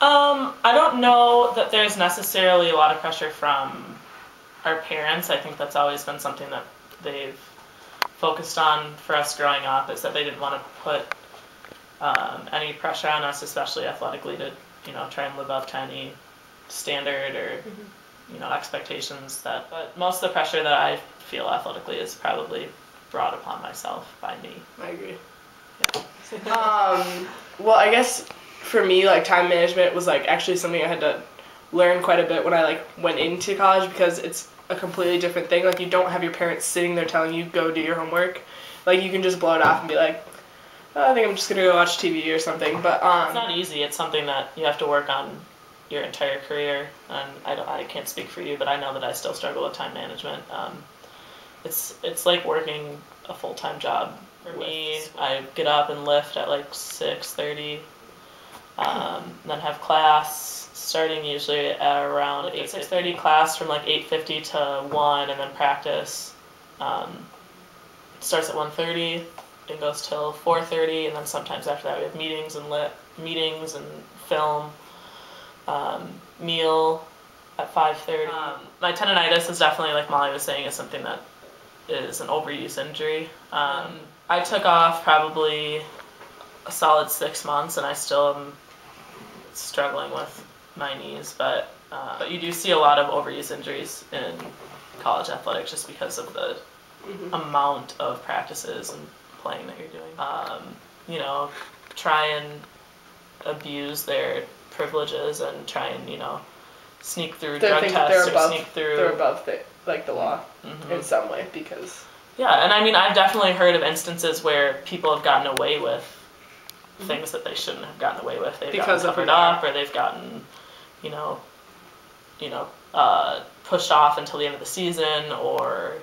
I don't know that there's necessarily a lot of pressure from our parents. I think that's always been something that they've focused on for us growing up, is that they didn't want to put any pressure on us, especially athletically, to try and live up to any standard or expectations. But most of the pressure that I feel athletically is probably brought upon myself by me. I agree. Yeah. Well, I guess for me, like, time management was like actually something I had to learn quite a bit when I like went into college, because it's a completely different thing. Like, you don't have your parents sitting there telling you go do your homework. Like, you can just blow it off and be like, oh, I think I'm just gonna go watch TV or something. But it's not easy. It's something that you have to work on your entire career, and I can't speak for you, but I know that I still struggle with time management. It's like working a full-time job. For me, I get up and lift at like 6:30, then have class starting usually at around 6:30, class from like 8:50 to 1, and then practice starts at 1:30 and goes till 4:30, and then sometimes after that we have meetings and film. Meal at 5:30. My tendonitis is definitely, like Molly was saying, is something that is an overuse injury. I took off probably a solid 6 months, and I still am struggling with my knees. But you do see a lot of overuse injuries in college athletics just because of the amount of practices and playing that you're doing. Try and abuse their privileges and try and sneak through drug tests or sneak through. They're above the law in some way, because. Yeah, and I mean, I've definitely heard of instances where people have gotten away with things that they shouldn't have gotten away with. They've gotten covered up, or they've gotten, pushed off until the end of the season, or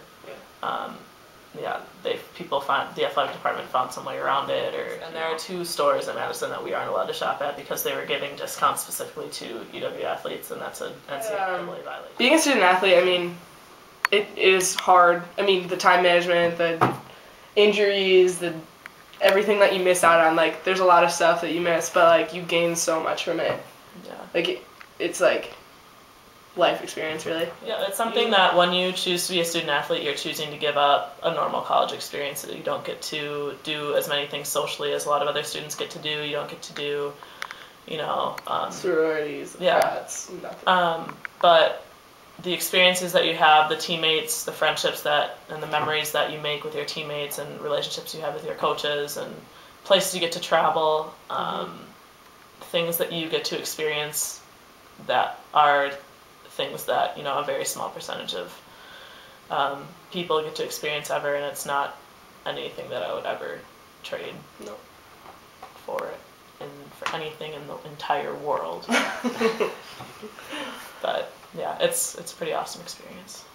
the athletic department found some way around it. And there are 2 stores in Madison that we aren't allowed to shop at because they were giving discounts specifically to UW athletes, and that's an NCAA violation. Being a student athlete, I mean, it is hard. I mean, the time management, the injuries, everything that you miss out on. Like, there's a lot of stuff that you miss, but like, you gain so much from it. Yeah. Like, it's like life experience, really. Yeah, it's something that when you choose to be a student athlete, you're choosing to give up a normal college experience. So you don't get to do as many things socially as a lot of other students get to do. You don't get to do, sororities, frats, nothing. But the experiences that you have, the teammates, the friendships and the memories that you make with your teammates, and relationships you have with your coaches, and places you get to travel, things that you get to experience that are things that a very small percentage of people get to experience ever, and it's not anything that I would ever trade for anything in the entire world. But yeah, it's a pretty awesome experience.